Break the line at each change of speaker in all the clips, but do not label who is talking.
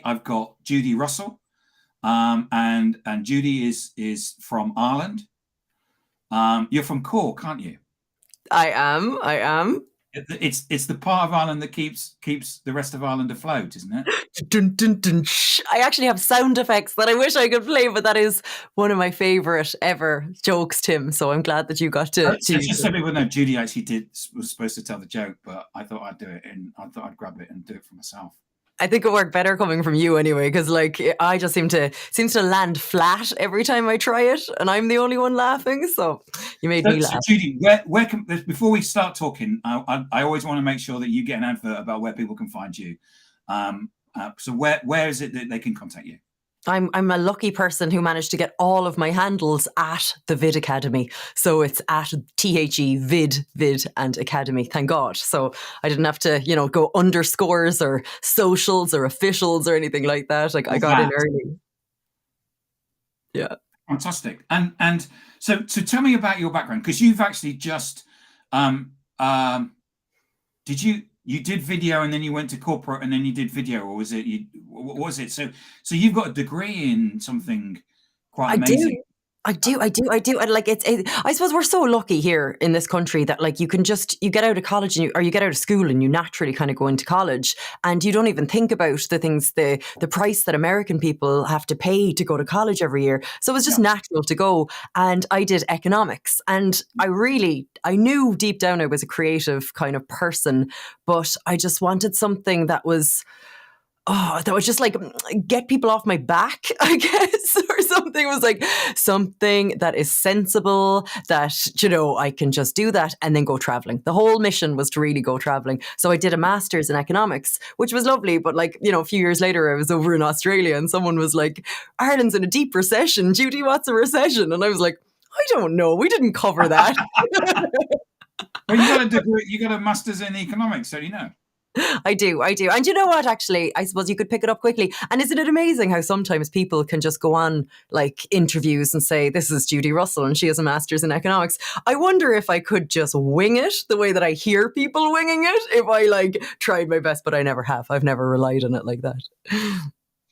I've got Judie Russell, and Judie is from Ireland. You're from Cork, aren't you?
I am.
It's the part of Ireland that keeps the rest of Ireland afloat, isn't it?
Dun, dun, dun, shh. I actually have sound effects that I wish I could play, but that is one of my favorite ever jokes, Tim. So I'm glad that you got to
So
use
just
it.
so people know, Judie actually was supposed to tell the joke, but I thought I'd do it, and I thought I'd grab it and do it for myself.
I think it worked better coming from you anyway, because like I just seems to land flat every time I try it, and I'm the only one laughing. So you made me
So
laugh.
Judie, where can before we start talking, I always want to make sure that you get an advert about where people can find you. So where is it that they can contact you?
I'm a lucky person who managed to get all of my handles at the Vid Academy. So it's at Vid and Academy, thank God. So I didn't have to, go underscores or socials or officials or anything like that. Like I
All
got in
that.
early. Yeah.
Fantastic. And so tell me about your background, because you've actually just um, did you did video and then you went to corporate and then you did video, or was it what was it? So you've got a degree in something quite
I
amazing.
do. I do. And like I suppose we're so lucky here in this country that like you get out of college or you get out of school and you naturally kind of go into college and you don't even think about the things the price that American people have to pay to go to college every year. So it was just
Yeah.
natural to go, and I did economics, and I knew deep down I was a creative kind of person, but I just wanted something that was just like get people off my back, I guess, or something. It was like something that is sensible, that, I can just do that and then go traveling. The whole mission was to really go traveling. So I did a master's in economics, which was lovely. But like, a few years later, I was over in Australia and someone was like, Ireland's in a deep recession. Judy, what's a recession? And I was like, I don't know. We didn't cover that.
Well, you got a degree, you got a master's in economics, so you know.
I do. And you know what, actually, I suppose you could pick it up quickly. And isn't it amazing how sometimes people can just go on like interviews and say, this is Judie Russell and she has a master's in economics. I wonder if I could just wing it the way that I hear people winging it if I like tried my best, but I never have. I've never relied on it like that.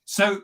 So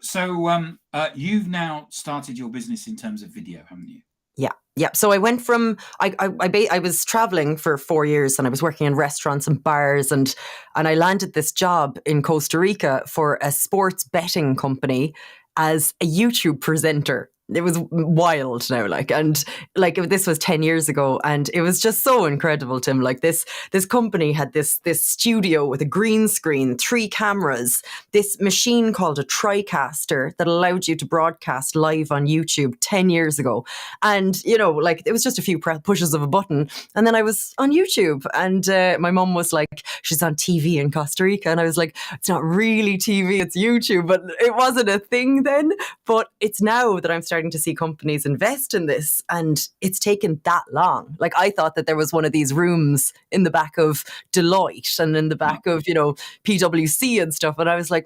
you've now started your business in terms of video, haven't you?
Yeah. Yeah. So I went from I was traveling for 4 years and I was working in restaurants and bars, and I landed this job in Costa Rica for a sports betting company as a YouTube presenter. It was wild now, and this was 10 years ago, and it was just so incredible, Tim. Like this company had this studio with a green screen, 3 cameras, this machine called a TriCaster that allowed you to broadcast live on YouTube 10 years ago. And, it was just a few pushes of a button. And then I was on YouTube, and my mom was like, she's on TV in Costa Rica. And I was like, it's not really TV, it's YouTube. But it wasn't a thing then. But it's now that I'm starting to see companies invest in this. And it's taken that long. Like I thought that there was one of these rooms in the back of Deloitte and in the back of, PwC and stuff. And I was like,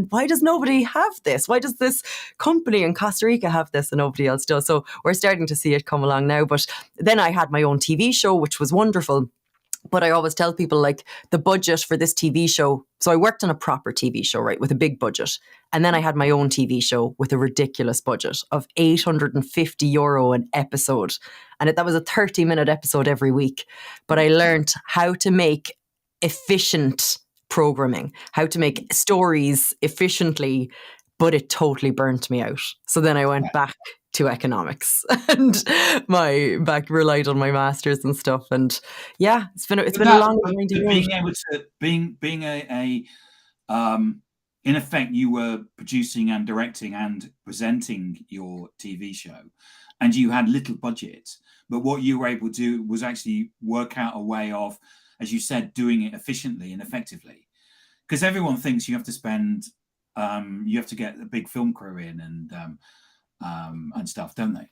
why does nobody have this? Why does this company in Costa Rica have this and nobody else does? So we're starting to see it come along now. But then I had my own TV show, which was wonderful. But I always tell people, like, the budget for this TV show. So I worked on a proper TV show, right, with a big budget. And then I had my own TV show with a ridiculous budget of €850 an episode. And that was a 30-minute episode every week. But I learned how to make efficient programming, how to make stories efficiently, but it totally burnt me out. So then I went back to economics and relied on my masters and stuff. And yeah, it's been a long winding road.
Being able to being a in effect, you were producing and directing and presenting your TV show, and you had little budget, but what you were able to do was actually work out a way of, as you said, doing it efficiently and effectively. Because everyone thinks you have to spend, you have to get a big film crew in and stuff, don't they?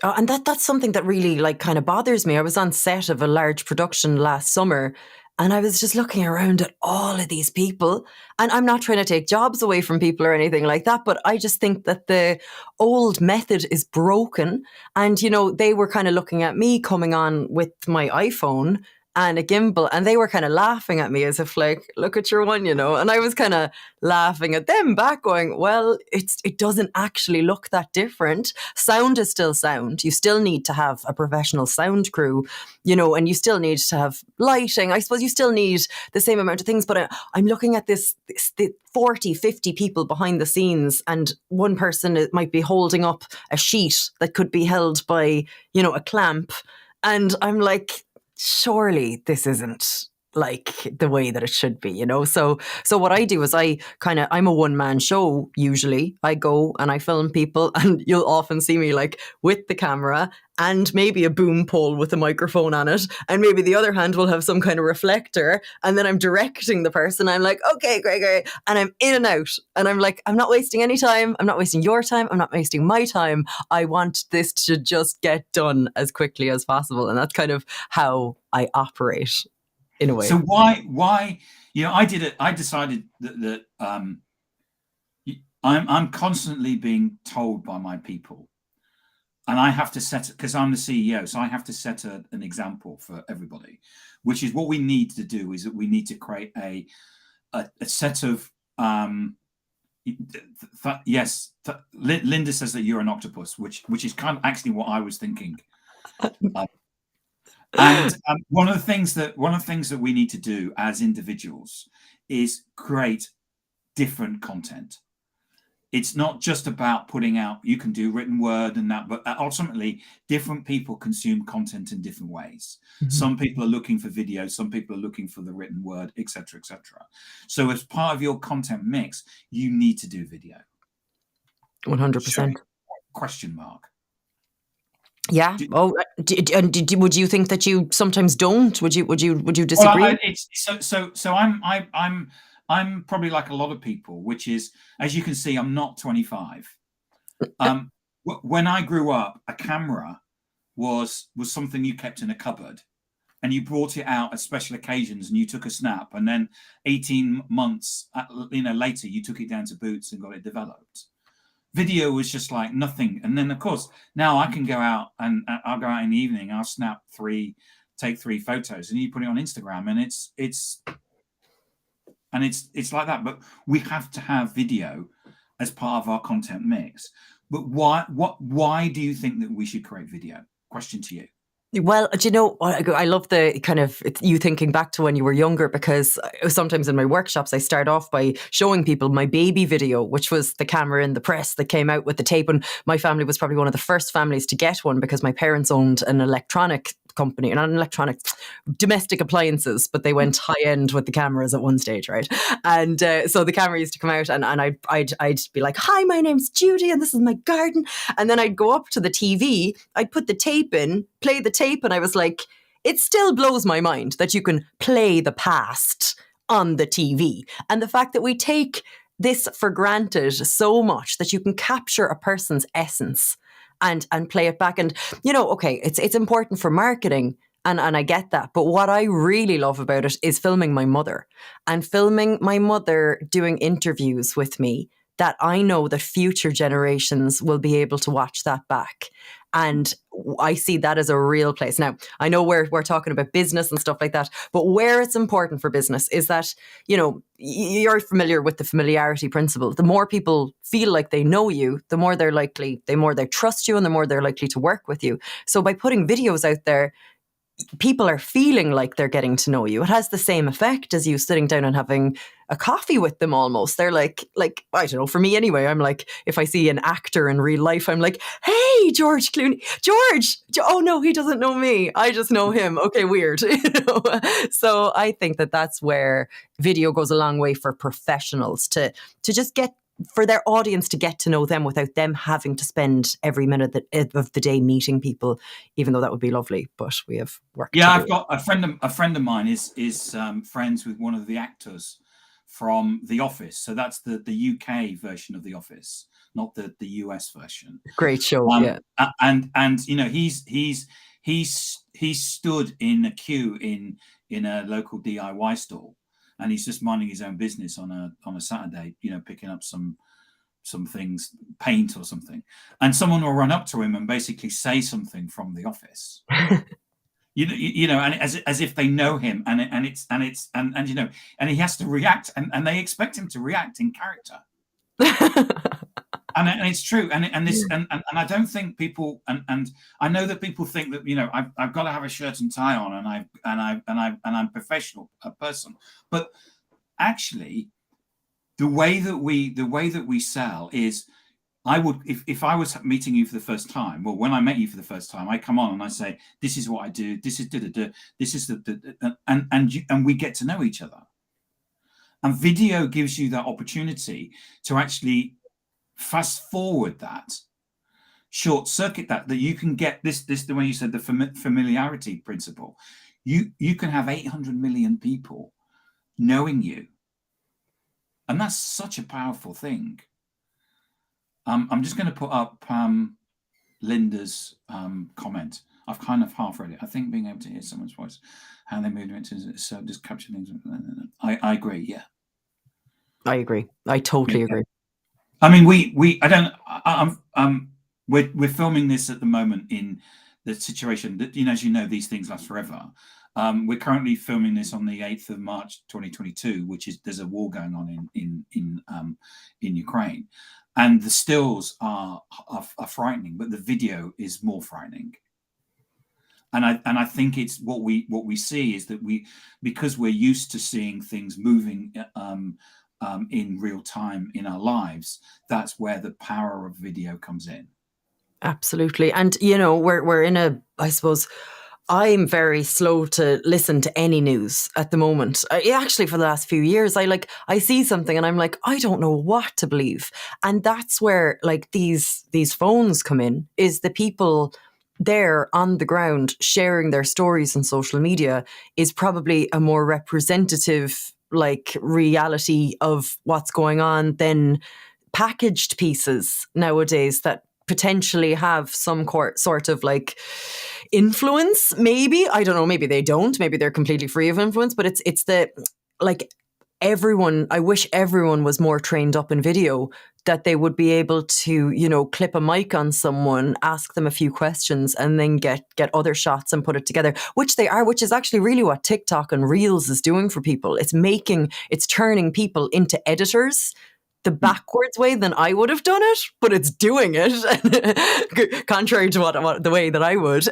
And that's something that really like kind of bothers me. I was on set of a large production last summer, and I was just looking around at all of these people. And I'm not trying to take jobs away from people or anything like that, but I just think that the old method is broken. And, they were kind of looking at me coming on with my iPhone and a gimbal, and they were kind of laughing at me as if like, look at your one, and I was kind of laughing at them back, going, well, it doesn't actually look that different. Sound is still sound. You still need to have a professional sound crew, and you still need to have lighting. I suppose you still need the same amount of things, but I'm looking at this 40, 50 people behind the scenes, and one person might be holding up a sheet that could be held by, a clamp. And I'm like, surely this isn't like the way that it should be, So what I do is I'm a one-man show. Usually I go and I film people, and you'll often see me like with the camera and maybe a boom pole with a microphone on it, and maybe the other hand will have some kind of reflector, and then I'm directing the person. I'm like, okay, great, and I'm in and out, and I'm like, I'm not wasting any time. I'm not wasting your time. I'm not wasting my time. I want this to just get done as quickly as possible, and that's kind of how I operate. In a way.
So why I did it. I decided that I'm constantly being told by my people, and I have to set, because I'm the CEO, so I have to set an example for everybody, which is what we need to do. Is that we need to create a set of yes. Linda says that you're an octopus, which is kind of actually what I was thinking. And one of the things that we need to do as individuals is create different content. It's not just about putting out, you can do written word and that, but ultimately different people consume content in different ways. Mm-hmm. Some people are looking for video, some people are looking for the written word, etc., etc. So as part of your content mix, you need to do video.
100%.
Question mark.
Yeah. Would you think that you sometimes don't? Would you disagree?
Well, I'm probably like a lot of people, which is, as you can see, I'm not 25. When I grew up, a camera was something you kept in a cupboard, and you brought it out at special occasions, and you took a snap, and then 18 months later, you took it down to Boots and got it developed. Video was just like nothing. And then, of course, now I can go out, and I'll go out in the evening, I'll take 3 photos, and you put it on Instagram, and it's like that. But we have to have video as part of our content mix. But why do you think that we should create video? Question to you.
Well, do you know, I love the kind of you thinking back to when you were younger, because sometimes in my workshops, I start off by showing people my baby video, which was the camera in the press that came out with the tape. And my family was probably one of the first families to get one, because my parents owned an electronic company, not an electronic, domestic appliances, but they went high end with the cameras at one stage, right? And so the camera used to come out, and I'd be like, "Hi, my name's Judie, and this is my garden." And then I'd go up to the TV, I'd put the tape in, play the tape, and I was like, it still blows my mind that you can play the past on the TV, and the fact that we take this for granted so much, that you can capture a person's essence and play it back. And, okay, it's important for marketing, and I get that. But what I really love about it is filming my mother doing interviews with me, that I know that future generations will be able to watch that back. And I see that as a real place. Now, I know we're talking about business and stuff like that, but where it's important for business is that, you're familiar with the familiarity principle. The more people feel like they know you, the more they trust you, and the more they're likely to work with you. So by putting videos out there, people are feeling like they're getting to know you. It has the same effect as you sitting down and having a coffee with them almost. They're like, I don't know, for me anyway, I'm like, if I see an actor in real life, I'm like, hey, George Clooney, George, oh no, he doesn't know me. I just know him. Okay, weird. So I think that that's where video goes a long way for professionals to just get, for their audience to get to know them without them having to spend every minute of the day meeting people, even though that would be lovely. But we have work.
Yeah, I've got a friend of mine is friends with one of the actors from The Office. So that's the UK version of The Office, not the US version.
Great show, yeah.
And he's stood in a queue in a local DIY store. And he's just minding his own business on a Saturday, picking up some things, paint or something. And someone will run up to him and basically say something from The Office. and as if they know him, and he has to react, and they expect him to react in character. And it's true, and I don't think people, and I know that people think that I've got to have a shirt and tie on, and I'm a professional person, but actually, the way that we sell is, I would, if I was meeting you for the first time, well, when I met you for the first time, I come on and I say, this is what I do, this is this is and we get to know each other. And video gives you that opportunity to actually fast forward that, short circuit that you can get this the way you said, the familiarity principle. You can have 800 million people knowing you, and that's such a powerful thing. I'm just going to put up Linda's comment. I've kind of half read it. I think being able to hear someone's voice, how they move into so just capture things. I agree. Yeah,
I agree. I totally agree.
I mean, we're filming this at the moment in the situation that, as you know, these things last forever. We're currently filming this on the 8th of March 2022, which is, there's a war going on in Ukraine, and the stills are frightening, but the video is more frightening. And I think it's what we see is that because we're used to seeing things moving in real time in our lives, that's where the power of video comes in.
Absolutely. And we're in a, I suppose, I'm very slow to listen to any news at the moment. Actually, for the last few years, I see something and I'm like, I don't know what to believe. And that's where these phones come in, is the people there on the ground sharing their stories on social media is probably a more representative reality of what's going on than packaged pieces nowadays that potentially have some sort of influence. Maybe, I don't know, maybe they don't, maybe they're completely free of influence, but it's the everyone, I wish everyone was more trained up in video, that they would be able to clip a mic on someone, ask them a few questions, and then get other shots and put it together, which they are, which is actually really what TikTok and Reels is doing for people. It's turning people into editors the backwards way than I would have done it, but it's doing it contrary to what the way that I would.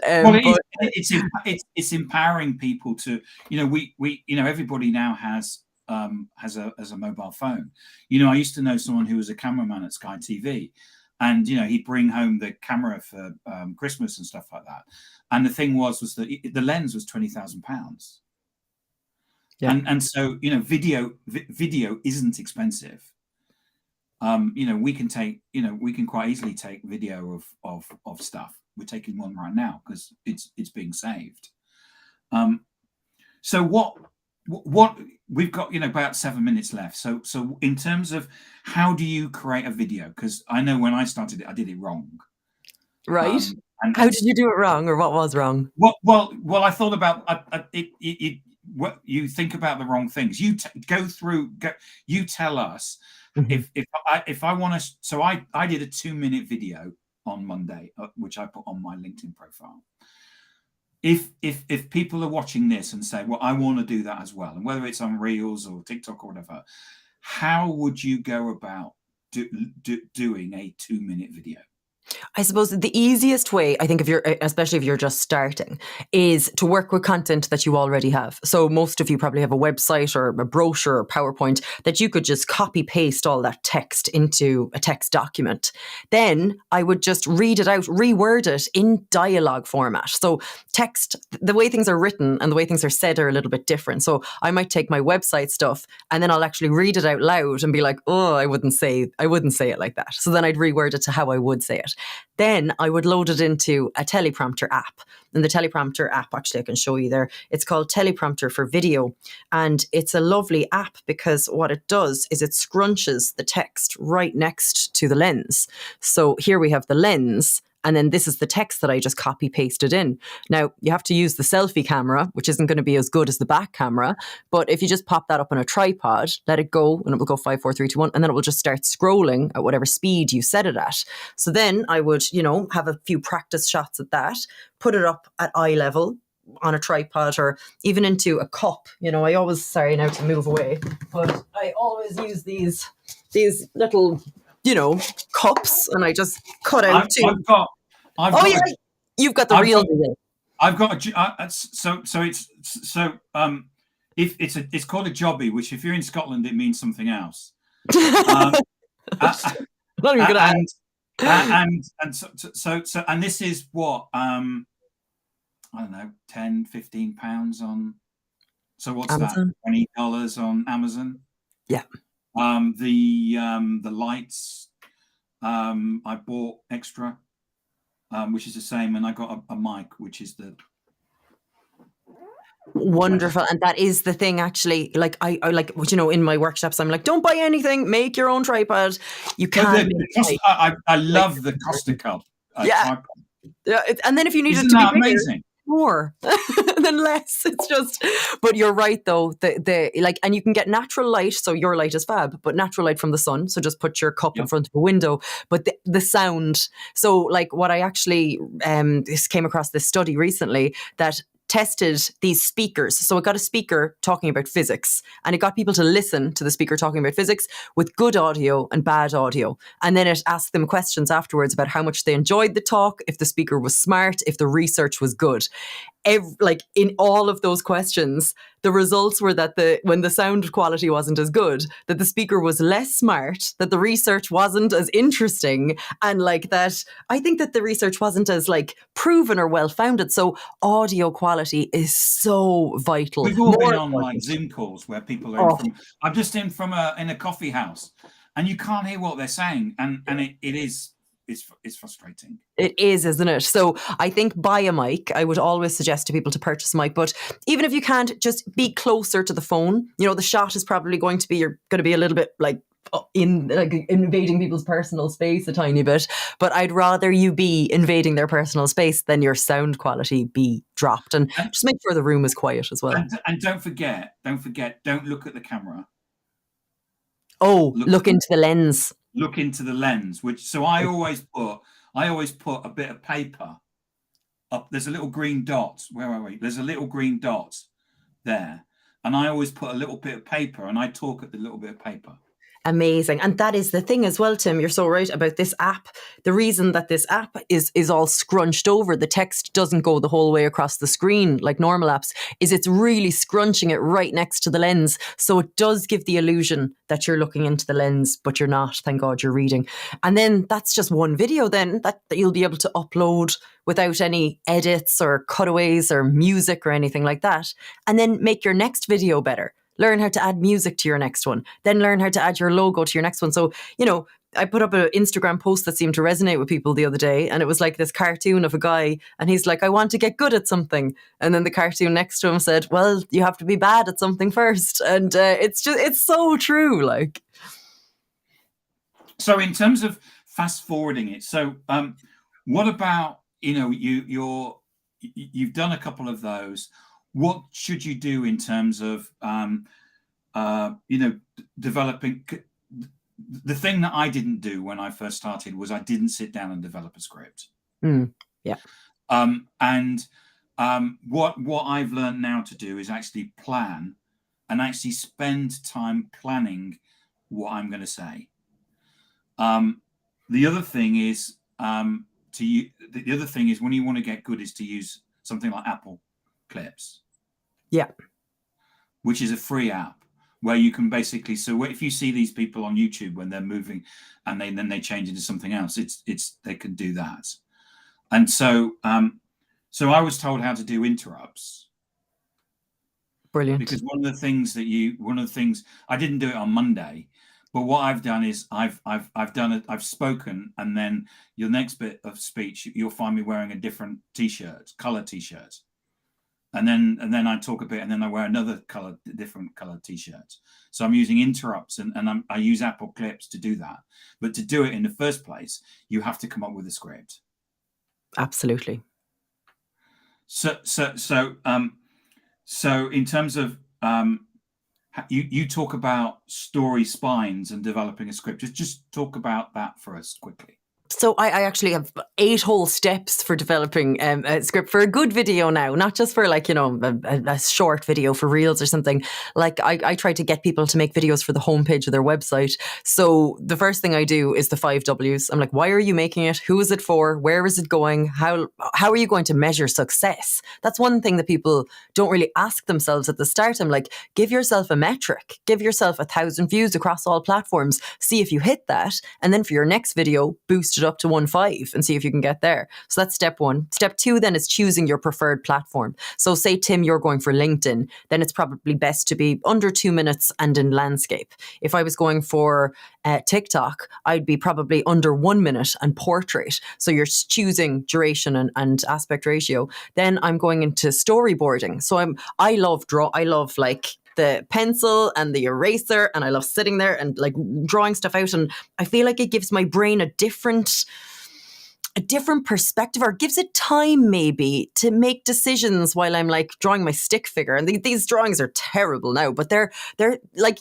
It's empowering people to, we everybody now has a mobile phone. I used to know someone who was a cameraman at Sky TV, and he'd bring home the camera for Christmas and stuff like that. And the thing was that the lens was £20,000. Yeah. And so video isn't expensive. We can quite easily take video of stuff. We're taking one right now because it's being saved. So what we've got, about 7 minutes left. So in terms of how do you create a video? Because I know when I started it, I did it wrong.
Right. And how did you do it wrong, or what was wrong?
Well, I thought about it. What you think about the wrong things. You you tell us. Mm-hmm. If I want to, so I did a 2-minute video on Monday, which I put on my LinkedIn profile. If people are watching this and say, well, I want to do that as well, and whether it's on Reels or TikTok or whatever, how would you go about doing a 2-minute video?
I suppose the easiest way, I think, especially if you're just starting, is to work with content that you already have. So most of you probably have a website or a brochure or PowerPoint that you could just copy paste all that text into a text document. Then I would just read it out, reword it in dialogue format. So text, the way things are written and the way things are said are a little bit different. So I might take my website stuff and then I'll actually read it out loud and be like, oh, I wouldn't say it like that. So then I'd reword it to how I would say it. Then I would load it into a teleprompter app. And the teleprompter app, actually, I can show you there. It's called Teleprompter for Video. And it's a lovely app because what it does is it scrunches the text right next to the lens. So here we have the lens. And then this is the text that I just copy pasted in. Now, you have to use the selfie camera, which isn't going to be as good as the back camera. But if you just pop that up on a tripod, let it go, and it will go 5, 4, 3, 2, 1, and then it will just start scrolling at whatever speed you set it at. So then I would, have a few practice shots at that, put it up at eye level, on a tripod or even into a cup. I always, sorry now to move away, but I always use these little, cups, and I just cut out two. You've got the real deal.
I've got if it's called a jobby, which if you're in Scotland it means something else. And this is what I don't know, £10-15 on. So what's Amazon? That? $20 on Amazon.
Yeah.
The lights I bought extra, which is the same, and I got a mic, which is the
wonderful. And that is the thing, actually. Like I like, in my workshops, I'm like, don't buy anything, make your own tripod. You can't.
I love the Costa Cup.
Yeah. And then if you need it to be bigger, amazing. More than less. It's just, but you're right though. The and you can get natural light. So your light is fab, but natural light from the sun. So just put your cup in front of a window. But the sound. So like what I actually came across this study recently that tested these speakers. So it got a speaker talking about physics, and it got people to listen to the speaker talking about physics with good audio and bad audio. And then it asked them questions afterwards about how much they enjoyed the talk, if the speaker was smart, if the research was good. In all of those questions, the results were that when the sound quality wasn't as good, that the speaker was less smart, that the research wasn't as interesting, and that I think that the research wasn't as proven or well founded. So audio quality is so vital.
We've all been on Zoom calls where people are I'm just in a coffee house, and you can't hear what they're saying, and it's frustrating.
It is, isn't it? So I think buy a mic. I would always suggest to people to purchase a mic, but even if you can't, just be closer to the phone. The shot is probably going to be, you're going to be a little bit invading people's personal space a tiny bit, but I'd rather you be invading their personal space than your sound quality be dropped. And just make sure the room is quiet as well.
And don't forget, don't look at the camera.
Look into the lens.
Look into the lens, I always put a bit of paper up. There's a little green dot. Where are we? There's a little green dot there. And I always put a little bit of paper, and I talk at the little bit of paper.
Amazing. And that is the thing as well, Tim. You're so right about this app. The reason that this app is all scrunched over, the text doesn't go the whole way across the screen like normal apps, is it's really scrunching it right next to the lens. So it does give the illusion that you're looking into the lens, but you're not. Thank God you're reading. And then that's just one video then that you'll be able to upload without any edits or cutaways or music or anything like that. And then make your next video better. Learn how to add music to your next one. Then learn how to add your logo to your next one. So, I put up an Instagram post that seemed to resonate with people the other day. And it was like this cartoon of a guy. And he's like, I want to get good at something. And then the cartoon next to him said, well, you have to be bad at something first. And it's so true.
So in terms of fast forwarding it. So what about, you've done a couple of those. What should you do in terms of, developing? The thing that I didn't do when I first started was I didn't sit down and develop a script.
Yeah.
What I've learned now to do is actually plan and actually spend time planning what I'm going to say. The other thing is when you want to get good is to use something like Apple Clips.
Yeah.
Which is a free app where you can basically, so if you see these people on YouTube when they're moving and then they change into something else, they can do that. And so I was told how to do interrupts.
Brilliant.
Because one of the things I didn't do it on Monday, but what I've done is I've spoken, and then your next bit of speech, you'll find me wearing a different color t-shirt. And then I talk a bit, and then I wear another different color t-shirt. So I'm using interrupts, and I use Apple Clips to do that. But to do it in the first place, you have to come up with a script.
Absolutely.
So in terms of you talk about story spines and developing a script. Just talk about that for us quickly.
So I actually have 8 whole steps for developing a script for a good video now, not just for like, a short video for Reels or something. Like I try to get people to make videos for the homepage of their website. So the first thing I do is the 5 W's. I'm like, why are you making it? Who is it for? Where is it going? How are you going to measure success? That's one thing that people don't really ask themselves at the start. I'm like, give yourself a metric, give yourself 1,000 views across all platforms, see if you hit that. And then for your next video, boost it up to 1.5 and see if you can get there. So that's step 1. Step 2 then is choosing your preferred platform. So say, Tim, you're going for LinkedIn, then it's probably best to be under 2 minutes and in landscape. If I was going for TikTok, I'd be probably under 1 minute and portrait. So you're choosing duration and aspect ratio. Then I'm going into storyboarding. So I love like the pencil and the eraser, and I love sitting there and like drawing stuff out. And I feel like it gives my brain a different perspective, or gives it time maybe to make decisions while I'm like drawing my stick figure. And these drawings are terrible now, but they're like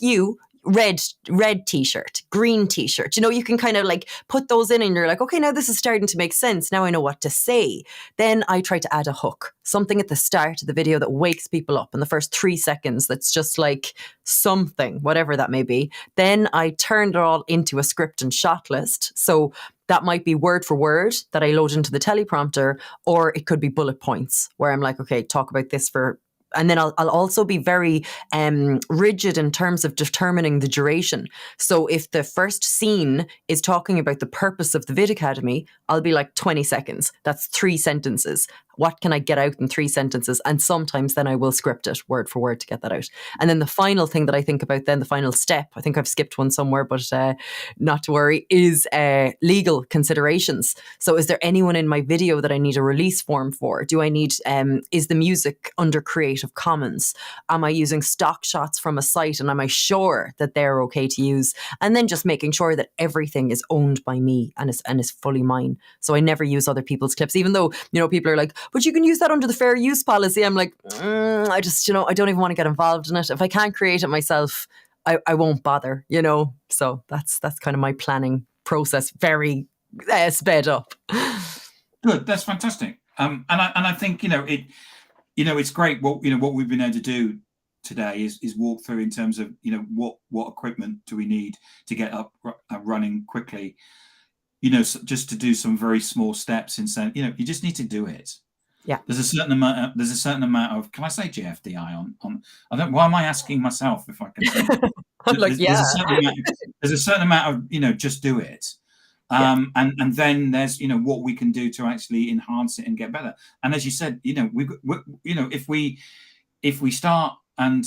red t-shirt, green t-shirt. You can kind of like put those in and you're like, okay, now this is starting to make sense. Now I know what to say. Then I try to add a hook, something at the start of the video that wakes people up in the first 3 seconds. That's just like something, whatever that may be. Then I turn it all into a script and shot list. So that might be word for word that I load into the teleprompter, or it could be bullet points where I'm like, okay, talk about this for. And then I'll also be very rigid in terms of determining the duration. So if the first scene is talking about the purpose of the Vid Academy, I'll be like 20 seconds. That's 3 sentences. What can I get out in 3 sentences? And sometimes then I will script it word for word to get that out. And then the final thing that I think about then, the final step, I think I've skipped one somewhere, but not to worry, is legal considerations. So is there anyone in my video that I need a release form for? Do I need, is the music under Creative Commons? Am I using stock shots from a site, and am I sure that they're okay to use? And then just making sure that everything is owned by me and is fully mine. So I never use other people's clips, even though, people are like, but you can use that under the fair use policy. I'm like, I just, I don't even want to get involved in it. If I can't create it myself, I won't bother, So that's kind of my planning process, very sped up.
Good, that's fantastic. And I think it's great. What we've been able to do today is walk through in terms of what equipment do we need to get up running quickly. Just to do some very small steps in saying, you just need to do it.
Yeah.
There's a certain amount of, can I say GFDI on I don't, why am I asking myself if I can say
like,
there's a certain amount of, just do it. And then there's, what we can do to actually enhance it and get better. And as you said, if we start and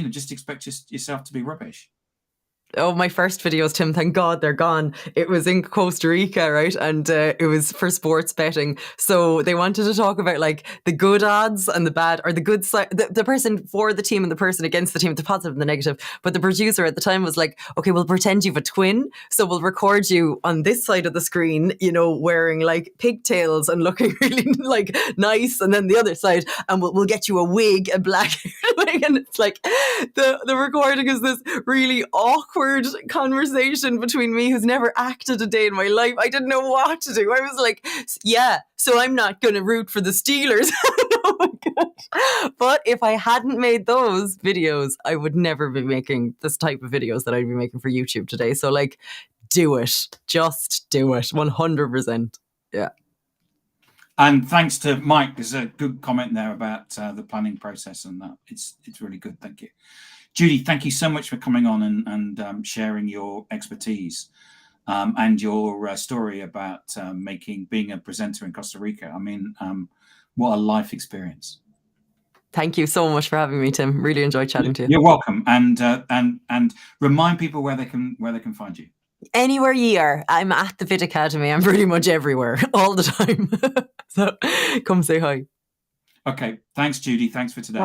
just expect yourself to be rubbish.
Oh, my first videos, Tim, thank God they're gone. It was in Costa Rica, right? And it was for sports betting. So they wanted to talk about like the good odds and the bad, or the good side, the person for the team and the person against the team, the positive and the negative. But the producer at the time was like, okay, we'll pretend you have a twin. So we'll record you on this side of the screen, wearing like pigtails and looking really like nice. And then the other side, and we'll get you a wig, a black wig. And it's like the recording is this really awkward conversation between me, who's never acted a day in my life. I didn't know what to do. I was like, yeah, so I'm not going to root for the Steelers. Oh my God. But if I hadn't made those videos, I would never be making this type of videos that I'd be making for YouTube today. So like, do it. Just do it. 100%. Yeah.
And thanks to Mike, there's a good comment there about the planning process, and that it's really good. Thank you. Judie, thank you so much for coming on and sharing your expertise and your story about being a presenter in Costa Rica. I mean, what a life experience.
Thank you so much for having me, Tim. Really enjoyed chatting to you.
You're welcome. And remind people where they can find you.
Anywhere ye are. I'm at the Vid Academy. I'm pretty much everywhere all the time. So come say hi.
Okay. Thanks, Judie. Thanks for today.